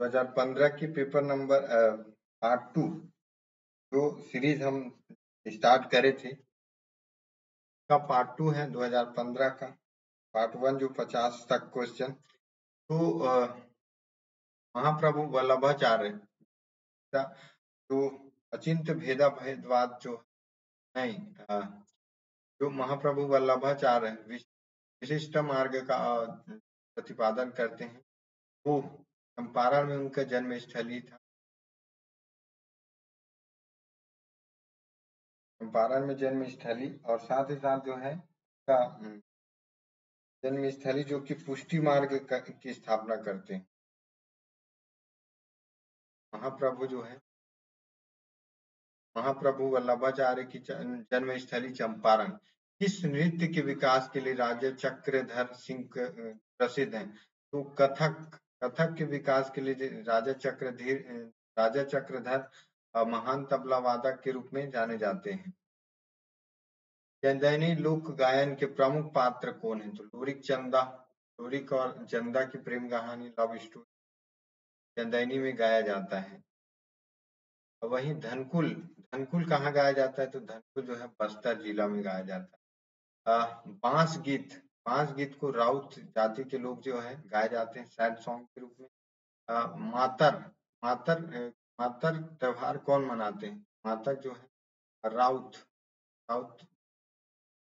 2015 की paper number part 2 जो series हम स्टार्ट करे थे का पार्ट 2 है 2015 का। पार्ट 1 जो 50 तक क्वेश्चन तो महाप्रभु वल्लभाचार्य का जो अचिंत्य भेदाभेदवाद जो नहीं जो महाप्रभु वल्लभाचार्य विशिष्ट मार्ग का प्रतिपादन करते हैं वो चंपारण में उनका जन्म स्थली था। चंपारण में जन्म स्थली और साथ ही साथ जो है का जन्म स्थली जो कि पुष्टि मार्ग की स्थापना करते हैं। महाप्रभु जो है महाप्रभु वल्लभाचार्य की जन्म स्थली चंपारण किस नृत्य के विकास के लिए राजा चक्रधर सिंह प्रसिद्ध हैं? तो कथक कथक के विकास के लिए राजा चक्रधर महान तबला वादक के रूप में जाने जाते हैं। चंदैनी लोक गायन के प्रमुख पात्र कौन है? तो लोरिक और चंदा की प्रेम कहानी लव स्टोरी चंदैनी में गाया जाता है। वहीं धनकुल धनकुल कहाँ गाया जाता है? तो धनकुल जो है बस्तर जिला में गाया जाता है। बांस गीत को राउत जाति के लोग जो है गाए जाते हैं सैड सॉन्ग के रूप में। मातर मातर मातर त्योहार कौन मनाते हैं? मातर जो है राउत राउत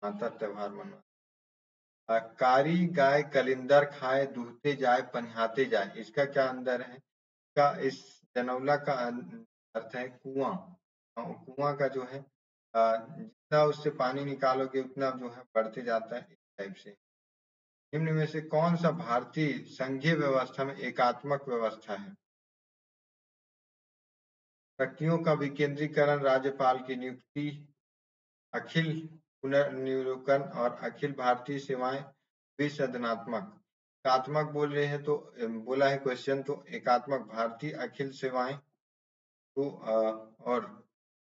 मातर त्योहार मनाते। कारी गाय कलिंदर खाए दूहते जाए पनिहाते जाए इसका क्या अंदर है? का इस जनौला का अर्थ है कुआं। कुआं का जो है जितना उससे पानी निकालोगे उतना जो है बढ़ते जाता है इस टाइप से। निम्न में से कौन सा भारतीय संघीय व्यवस्था में एकात्मक व्यवस्था है? शक्तियों का विकेंद्रीकरण, राज्यपाल की नियुक्ति, अखिल पुनर्निर्वाचन और अखिल भारतीय सेवाएं विसदनात्मक। एकात्मक बोल रहे हैं तो बोला है क्वेश्चन तो एकात्मक भारतीय अखिल सेवाएं तो और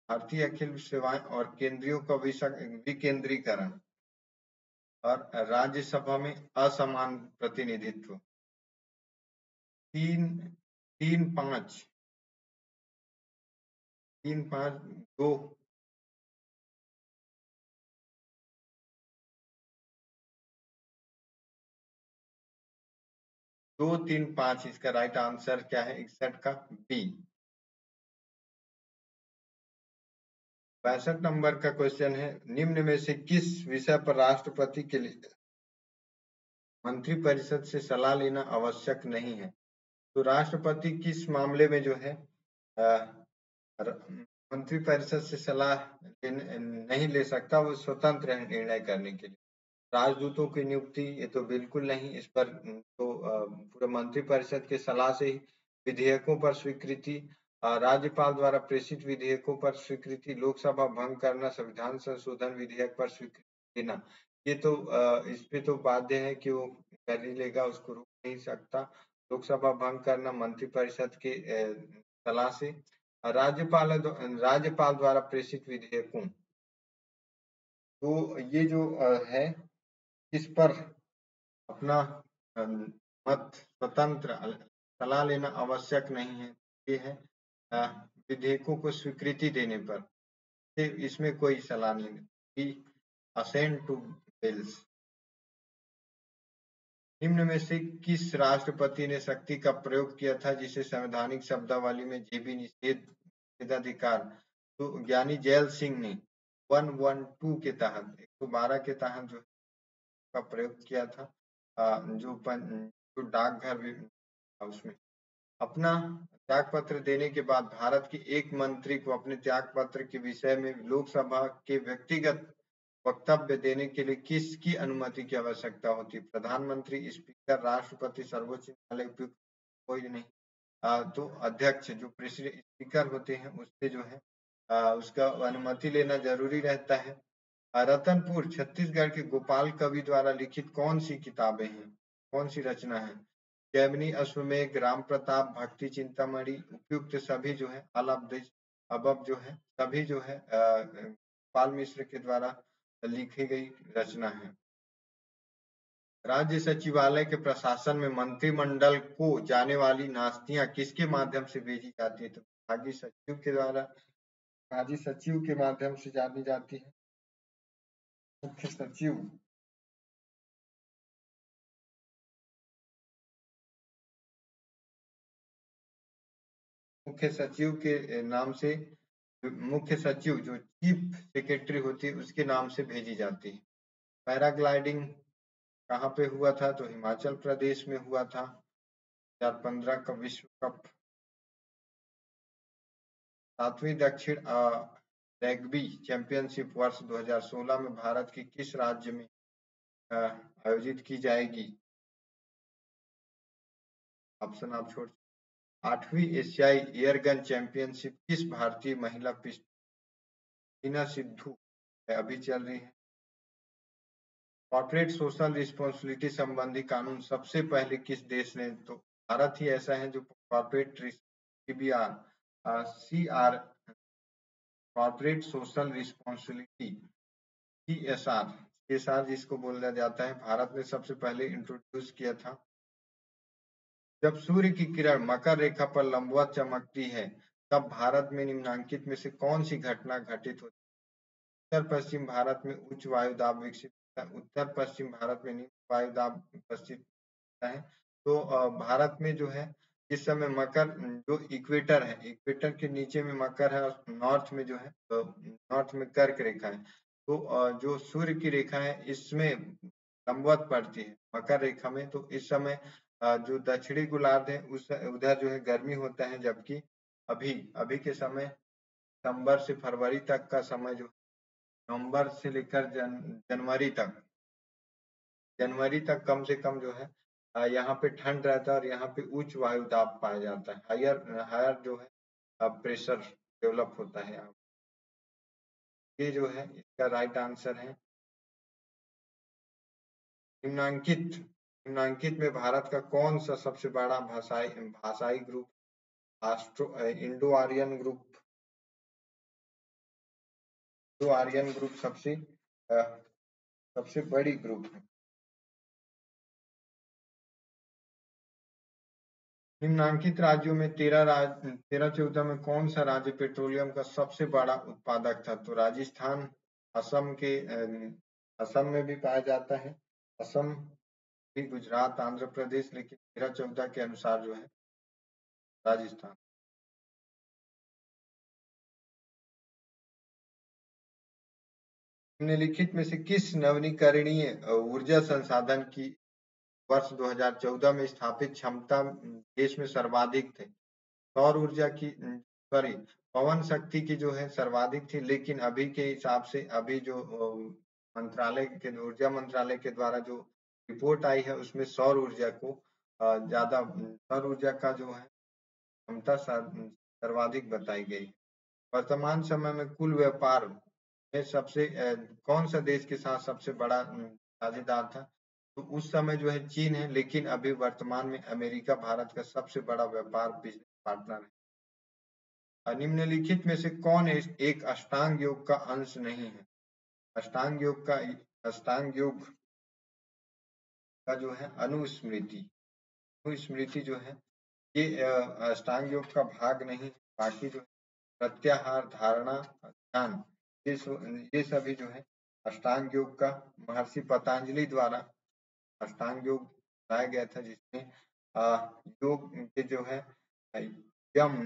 भारतीय अखिल सेवाएं और केंद्रियों का विकेंद्रीकरण और राज्यसभा में असमान प्रतिनिधित्व। 3-5 2 2-3-5 इसका राइट आंसर क्या है? 61 का बी। 65 नंबर का क्वेश्चन है निम्न में से किस विषय पर राष्ट्रपति के लिए मंत्रिपरिषद से सलाह लेना आवश्यक नहीं है? तो राष्ट्रपति किस मामले में जो है मंत्रिपरिषद से सलाह नहीं ले सकता, वो स्वतंत्र है निर्णय करने के लिए। राजदूतों की नियुक्ति ये तो बिल्कुल नहीं, इस पर तो पूरे मंत्रिपरिषद के सलाह से ही विधेयकों पर स्वीकृति, राज्यपाल द्वारा प्रेषित विधेयकों पर स्वीकृति, लोकसभा भंग करना, संविधान संशोधन विधेयक पर स्वीकृति देना, ये तो इस पे तो बाध्य है कि वो कर ही लेगा, उसको रोक नहीं सकता। लोकसभा भंग करना मंत्रिपरिषद के सलाह से, राज्यपाल द्वारा प्रेषित विधेयकों तो ये जो है इस पर अपना मत स्वतंत्र सलाह लेना आवश्यक नहीं है। ये है विधेयकों को स्वीकृति देने पर इसमें कोई सलाह नहीं। Assent to bills. निम्न में से किस राष्ट्रपति ने शक्ति का प्रयोग किया था जिसे संवैधानिक शब्दावली में जीबी निषेधाधिकार? तो ज्ञानी जैल सिंह ने 112 के तहत 112 के तहत जो का प्रयोग किया था। जो डाकघर उसमें अपना त्याग पत्र देने के बाद भारत के एक मंत्री को अपने त्याग पत्र के विषय में लोकसभा के व्यक्तिगत वक्तव्य देने के लिए किसकी अनुमति की आवश्यकता होती? प्रधानमंत्री, स्पीकर, राष्ट्रपति, सर्वोच्च न्यायालय, उपयुक्त कोई नहीं। तो अध्यक्ष जो प्रेसिडेंट स्पीकर होते हैं उससे जो है उसका अनुमति लेना जरूरी रहता है। रतनपुर छत्तीसगढ़ के गोपाल कवि द्वारा लिखित कौन सी किताबें हैं? कौन सी रचना है? जैमिनी अश्वमेध, राम प्रताप, भक्ति चिंतामणि, उपयुक्त सभी जो है अबब जो है सभी जो है गोपाल मिश्र के द्वारा लिखी गई रचना है। राज्य सचिवालय के प्रशासन में मंत्रिमंडल को जाने वाली नास्तियां किसके माध्यम से भेजी जाती है? तो विभागीय सचिव के द्वारा, विभागीय सचिव के माध्यम से जानी जाती है। मुख्य सचिव, मुख्य सचिव के नाम से, मुख्य सचिव जो चीफ सेक्रेटरी होती है उसके नाम से भेजी जाती है। पैराग्लाइडिंग कहाँ पे हुआ था? तो हिमाचल प्रदेश में हुआ था। 2015 का विश्व कप। 7वीं दक्षिण रग्बी चैंपियनशिप वर्ष 2016 में भारत के किस राज्य में आयोजित की जाएगी? ऑप्शन आप छोड़। 8वीं एशियाई एयरगन चैंपियनशिप किस भारतीय महिला टीना सिद्धू अभी चल रही है? कॉर्पोरेट सोशल रिस्पॉन्सिबिलिटी संबंधी कानून सबसे पहले किस देश ने? तो भारत ही ऐसा है जो corporate CBR CR corporate social responsibility CSR CSR जिसको बोला जाता है, भारत ने सबसे पहले इंट्रोड्यूस किया था। जब सूर्य की किरण मकर रेखा पर लंबवत चमकती है तब भारत में निम्नलिखित में से कौन सी घटना घटित होती है? उत्तर पश्चिम भारत में उच्च वायु दाब विकसित होता है, उत्तर पश्चिम भारत में निम्न वायु दाब विकसित होता है। तो भारत में जो है इस समय मकर जो इक्वेटर है, इक्वेटर के नीचे में मकर है और नॉर्थ में जो है नॉर्थ में कर्क रेखा है। तो जो सूर्य की रेखा है इसमें लंबवत पड़ती है मकर रेखा में। तो इस समय जो दक्षिणी गोलार्ध है उस उधर जो है गर्मी होता है, जबकि अभी अभी के समय दिसंबर से फरवरी तक का समय जो नवंबर से लेकर जनवरी तक कम से कम जो है यहाँ पे ठंड रहता है और यहाँ पे उच्च वायु दाब पाया जाता है। हायर हायर जो है प्रेशर डेवलप होता है यहाँ। ये जो है इसका राइट आंसर है। निम्नांकित में भारत का कौन सा सबसे बड़ा भाषाई group? Indo Aryan group, Indo Aryan group सबसे बड़ी ग्रुप है। निम्नांकित राज्यों में 13-14 में कौन सा राज्य पेट्रोलियम का सबसे बड़ा उत्पादक था? तो राजस्थान, असम में भी पाया जाता है, असम भी, गुजरात, आंध्र प्रदेश, लेकिन 13-14 के अनुसार जो है राजस्थान। निम्नलिखित में से किस नवीकरणीय ऊर्जा संसाधन की वर्ष 2014 में स्थापित क्षमता देश में सर्वाधिक थे? सौर ऊर्जा की, सॉरी, पवन शक्ति की जो है सर्वाधिक थी, लेकिन अभी के हिसाब से अभी जो मंत्रालय के ऊर्जा मंत्रालय के द्वारा जो रिपोर्ट आई है उसमें सौर ऊर्जा को ज्यादा, सौर ऊर्जा का जो है क्षमता सर्वाधिक बताई गई। वर्तमान समय में कुल व्यापार में सबसे कौन सा देश के साथ सबसे बड़ा साझेदार था? तो उस समय जो है चीन है, लेकिन अभी वर्तमान में अमेरिका भारत का सबसे बड़ा व्यापार बिजनेस पार्टनर है। निम्नलिखित में से कौन एक अष्टांग योग का अंश नहीं है? अष्टांग योग का जो है अनुस्मृति, अनुस्मृति जो है ये अष्टांग योग का भाग नहीं। बाकी जो प्रत्याहार, धारणा, ध्यान, ये सभी जो है अष्टांग योग का महर्षि पतंजलि द्वारा अष्टांग योग बनाया गया था, जिसमें योग के जो है यम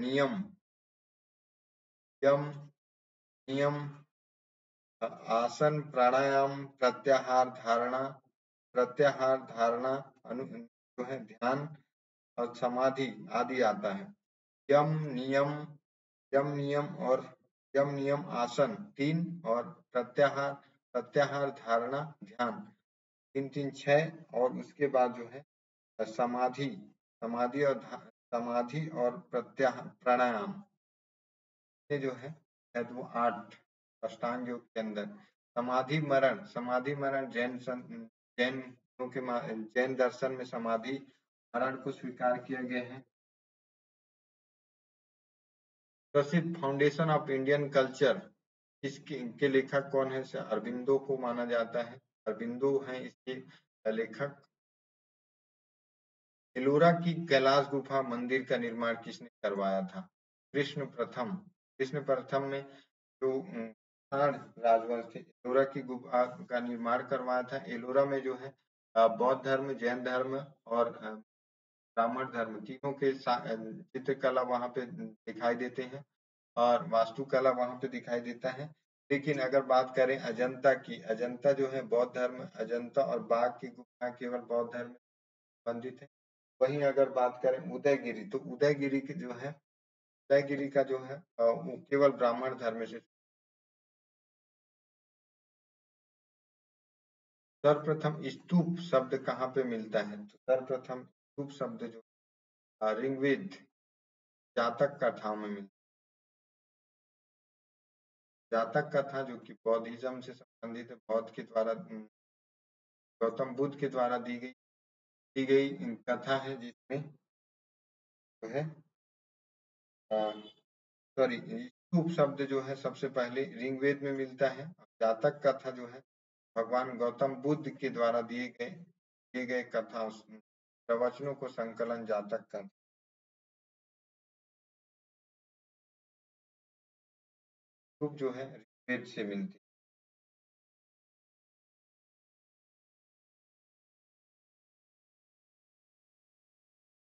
नियम आसन, प्राणायाम, प्रत्याहार धारणा, जो है ध्यान और समाधि आदि आता है। यम नियम और यम नियम आसन 3 और प्रत्याहार धारणा ध्यान 3 6, और उसके बाद जो है समाधि समाधि और प्रत्याहार प्राणायाम, ये जो है वो 8 अष्टांग योग के अंदर। समाधि मरण जैन दर्शन में समाधि मरण को स्वीकार किया गया है। प्रसिद्ध फाउंडेशन ऑफ इंडियन कल्चर इसके लेखक कौन है? अरबिंदो को माना जाता है, अरबिंदो है इसके लेखक। एलोरा की कैलाश गुफा मंदिर का निर्माण किसने करवाया था? कृष्ण प्रथम। कृष्ण प्रथम ने जो राजवंश थे, एलोरा की गुफा का निर्माण करवाया था। एलोरा में जो है बौद्ध धर्म, जैन धर्म और ब्राह्मण धर्म तीनों के चित्रकला वहां पे दिखाई देते हैं और वास्तुकला वहां पे दिखाई देता है। लेकिन अगर बात करें अजंता की, अजंता जो है बौद्ध धर्म, अजंता और बाघ की गुफा केवल बौद्ध धर्म से संबंधित है। वहीं अगर बात करें उदयगिरी, तो उदयगिरी की जो है, उदयगिरी का जो है वो केवल ब्राह्मण धर्म से। सर्वप्रथम स्तूप शब्द कहाँ पे मिलता है? तो सर्वप्रथम स्तूप शब्द जो ऋग्वेद जातक कथा में मिलता है। जातक कथा जो कि बौद्धिज्म से संबंधित है, बौद्ध के द्वारा, गौतम बुद्ध के द्वारा दी गई कथा है, जिसमें जो है सॉरी, स्तूप शब्द जो है सबसे पहले ऋग्वेद में मिलता है। जातक कथा जो है भगवान गौतम बुद्ध के द्वारा दिए गए कथा प्रवचनों को संकलन जातक का। स्तूप जो है ऋग्वेद से मिलती है।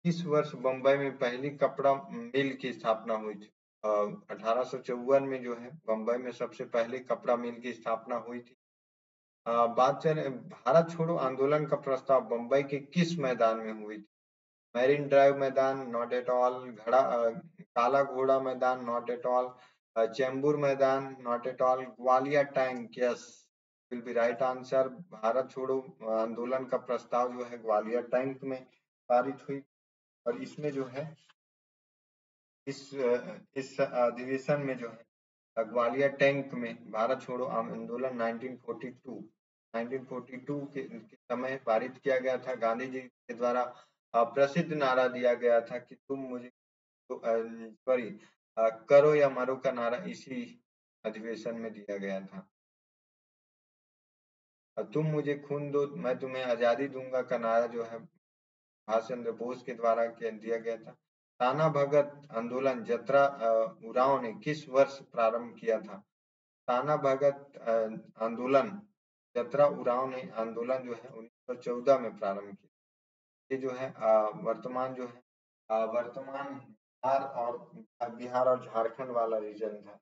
इस वर्ष बम्बई में पहली कपड़ा मिल की स्थापना हुई थी? 1854 में जो है बम्बई में सबसे पहले कपड़ा मिल की स्थापना हुई थी। बात चले भारत छोड़ो आंदोलन का प्रस्ताव बम्बई के किस मैदान में हुई थी? मैरिन ड्राइव मैदान, नॉट एट ऑल। काला घोड़ा मैदान, नॉट एट ऑल। चेंबूर मैदान, not at all. Gwalior tank, yes will be right answer. Bharat छोड़ो आंदोलन का प्रस्ताव जो है ग्वालियर टैंक में पारित हुई और इसमें जो है इस अधिवेशन में जो है ग्वालियर टैंक में भारत छोड़ो आंदोलन 1942 के समय पारित किया गया था। गांधी जी के द्वारा प्रसिद्ध नारा दिया गया था कि तुम मुझे सॉरी करो या मरो का नारा इसी अधिवेशन में दिया गया था। तुम मुझे खून दो मैं तुम्हें आजादी दूंगा का नारा जो है सुभाष चंद्र बोस के द्वारा दिया गया था। ताना भगत आंदोलन जतरा उरांव ने किस वर्ष प्रारंभ किया था? ताना भगत आंदोलन जतरा उरांव ने आंदोलन जो है 1914 में प्रारंभ किया। ये जो है वर्तमान जो है वर्तमान बिहार और झारखंड वाला रीजन था।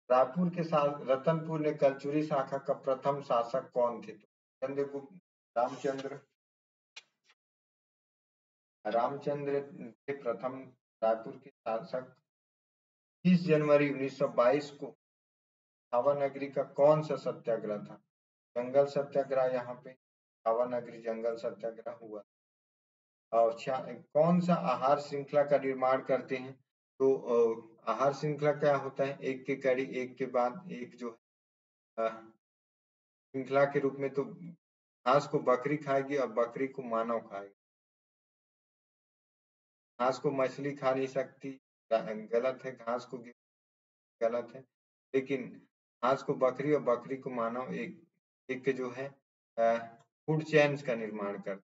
रायपुर के साथ रतनपुर ने कलचुरी शाखा का प्रथम शासक कौन थे? तो चंद्रगुप्त रामचंद्र रामचंद्र के प्रथम रायपुर के शासक। 30 जनवरी 1922 को छावा नगरी का कौन सा सत्याग्रह था? जंगल सत्याग्रह। यहाँ पे छावा नगरी जंगल सत्याग्रह हुआ। और कौन सा आहार श्रृंखला का निर्माण करते हैं? तो आहार श्रृंखला क्या होता है? एक की कड़ी एक के बाद एक जो श्रृंखला के रूप में, तो घास को बकरी खाएगी और बकरी को मानव खाएगा। घास को मछली खा नहीं सकती, गलत है। घास को गलत है, लेकिन घास को बकरी और बकरी को मानव एक एक जो है फूड चेन्स का निर्माण करते।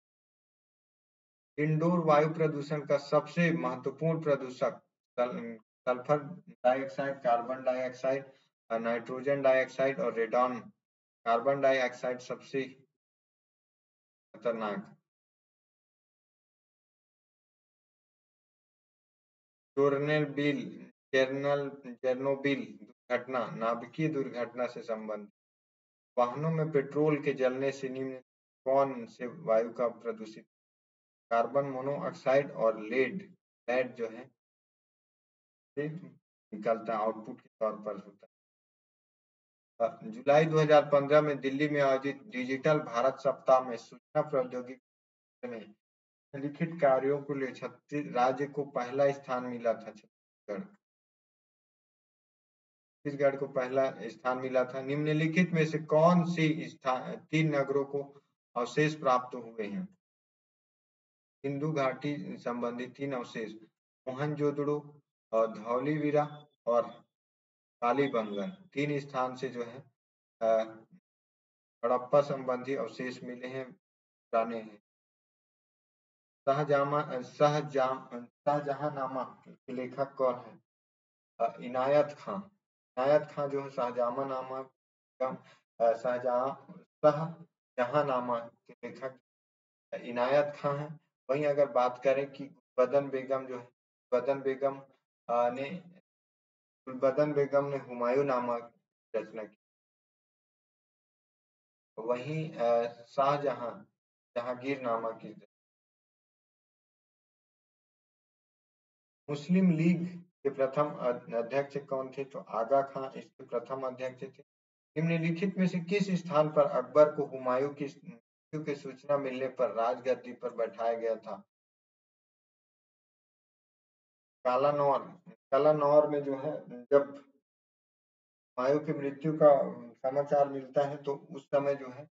इंडोर वायु प्रदूषण का सबसे महत्वपूर्ण प्रदूषक sulphur dioxide, carbon dioxide, nitrogen dioxide और रेडॉन। कार्बन डाइऑक्साइड सबसे खतरनाक। चेरनोबिल दुर्घटना नाभिकीय दुर्घटना से संबंधित। वाहनों में पेट्रोल के जलने से निम्न कौन से वायु का प्रदूषित? कार्बन मोनोऑक्साइड और लेड। लेड जो है से निकलता आउटपुट के तौर पर होता है। जुलाई 2015 में दिल्ली में आयोजित डिजिटल भारत सप्ताह में सूचना प्रौद्योगिकी में लिखित कार्यों को लिए छत्तीस राज्य को पहला स्थान मिला था। छत्तीसगढ़ को पहला स्थान मिला था। निम्नलिखित में से कौन सी तीन नगरों को अवशेष प्राप्त हुए हैं? सिंधु घाटी संबंधी तीन अवशेष मोहनजोदड़ो और धौलीवीरा और कालीबंगन। तीन स्थान से जो है हड़प्पा संबंधी अवशेष मिले हैं, पुराने हैं। शाहजहांनामा के लेखक कौन है? इनायत खां। इनायत खां जो है शाहजहांनामा का शाहजहांनामा के लेखक इनायत खां है। वहीं अगर बात करें कि गुलबदन बेगम जो है, गुलबदन बेगम ने हुमायूं नामा की रचना की। वहीं जहांगीर नामा की। मुस्लिम लीग के प्रथम अध्यक्ष कौन थे? तो आगा खां इसके प्रथम अध्यक्ष थे। निम्नलिखित में से किस स्थान पर अकबर को हुमायूं की मृत्यु की सूचना मिलने पर राजगद्दी पर बैठाया गया था? कालानौर। कालानौर में जो है जब हुमायूं की मृत्यु का समाचार मिलता है तो उस समय जो है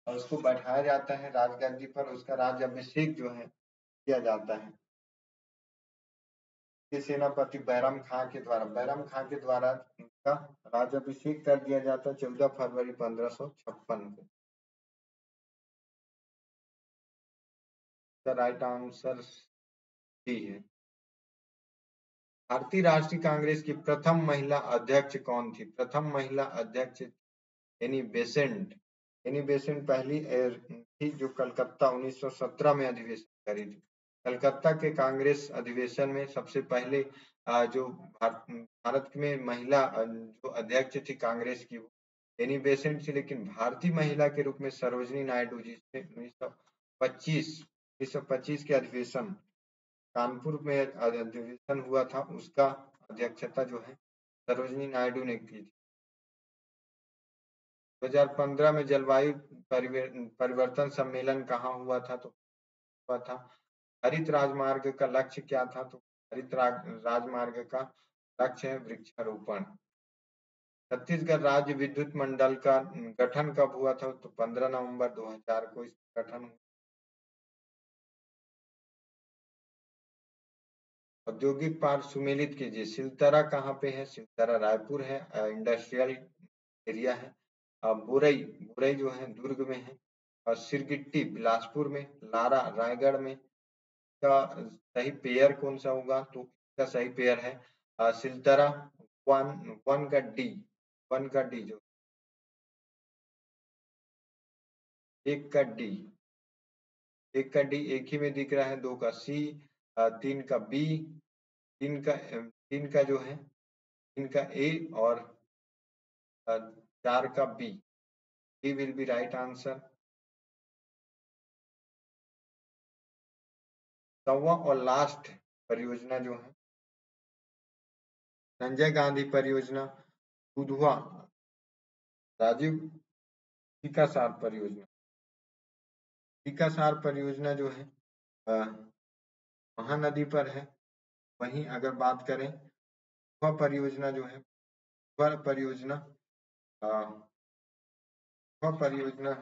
उसको बैठाया जाता है राजगद्दी पर, उसका राज्याभिषेक जो है किया जाता है के सेनापति बैरम खां के द्वारा। बैरम खां के द्वारा उनका राज्याभिषेक कर दिया जाता है 14 फरवरी 1556 को। राइट आंसर डी है। भारतीय राष्ट्रीय कांग्रेस की प्रथम महिला अध्यक्ष कौन थी? प्रथम महिला अध्यक्ष एनी बेसेंट। एनी बेसेंट पहली थी जो कलकत्ता 1917 में अधिवेशन करी थी। कलकत्ता के कांग्रेस अधिवेशन में सबसे पहले जो भारत में महिला जो अध्यक्ष थी कांग्रेस की, एनी बेसेंट थी। लेकिन भारतीय महिला के रूप में सरोजिनी नायडू जी ने 1925 के अधिवेशन कानपुर में अधिवेशन हुआ था, उसका अध्यक्षता जो है सरोजिनी नायडू ने की थी। 2015 में जलवायु परिवर्तन सम्मेलन कहाँ हुआ था? तो हुआ था हरित राजमार्ग का लक्ष्य क्या था? तो हरित राजमार्ग का लक्ष्य है वृक्षारोपण। छत्तीसगढ़ राज्य विद्युत मंडल का गठन कब हुआ था? तो 15 नवंबर 2000 को इसका गठन हुआ। औद्योगिक पार्क सुमेलित कीजिए। सिलतरा कहाँ पे है? सिलतरा रायपुर है, इंडस्ट्रियल एरिया है। बुरई, बुरई जो है दुर्ग में है। और सिरगिट्टी बिलासपुर में, लारा रायगढ़ में। का सही पेयर कौन सा होगा? तो इसका सही पेयर है सिलतरा। वन का डी, वन का डी जो एक का डी, एक का डी एक ही में दिख रहा है। दो का सी, तीन का बी, तीन का जो है तीन का ए और चार का B. B will be right answer. सवा और लास्ट परियोजना जो है संजय गांधी परियोजना, दुधवा राजीव टीकासार परियोजना। टीकासार परियोजना जो है महानदी पर है। वहीं अगर बात करें वह परियोजना जो है वह परियोजना है वह परियोजना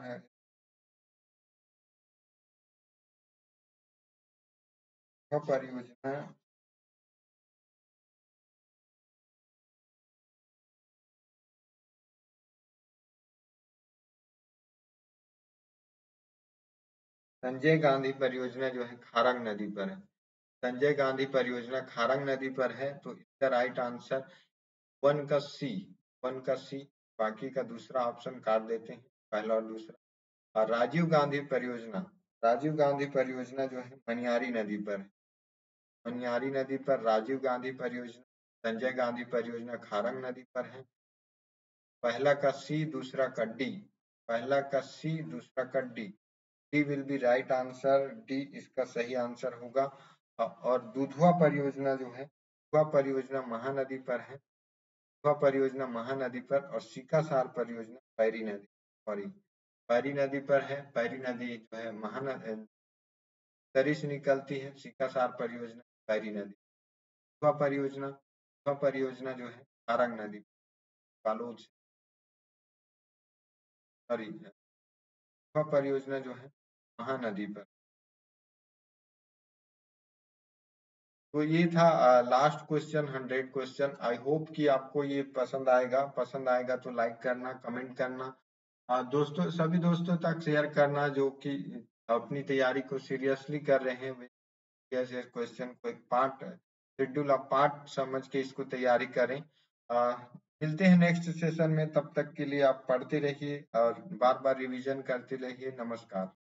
संजय गांधी परियोजना जो है खारंग नदी पर है। संजय गांधी परियोजना खारंग नदी पर है। तो इसका राइट आंसर वन का सी, वन का सी। बाकी का दूसरा ऑप्शन काट देते हैं, पहला और दूसरा। और राजीव गांधी परियोजना, राजीव गांधी परियोजना जो है मनियारी नदी पर है। मनियारी नदी पर राजीव गांधी परियोजना। संजय गांधी परियोजना खारंग नदी पर है। पहला का सी, दूसरा का डी, पहला का सी, दूसरा का D. D will be right answer. D इसका सही आंसर होगा। और दुधवा परियोजना जो है, दुधवा परियोजना महानदी पर है। दुधवा परियोजना महानदी पर। और सीकासार परियोजना पैरी नदी, सॉरी पैरी नदी पर है। पैरी नदी जो है महानदी तरी से निकलती है। सीकासार परियोजना पैरी नदी। दुधवा परियोजना, दुधवा परियोजना जो है खारंग नदी कालोज, सॉरी दुधवा परियोजना जो है महानदी पर। तो ये था last question, 100 question. I hope कि आपको ये पसंद आएगा। पसंद आएगा तो लाइक करना, कमेंट करना। दोस्तों, सभी दोस्तों तक शेयर करना जो कि अपनी तैयारी को सीरियसली कर रहे हैं। क्वेश्चन को एक पार्ट शेड्यूल ऑफ पार्ट समझ के इसको तैयारी करें। मिलते हैं नेक्स्ट सेशन में, तब तक के लिए आप पढ़ते रहिए और बार बार रिवीजन करते रहिए। नमस्कार।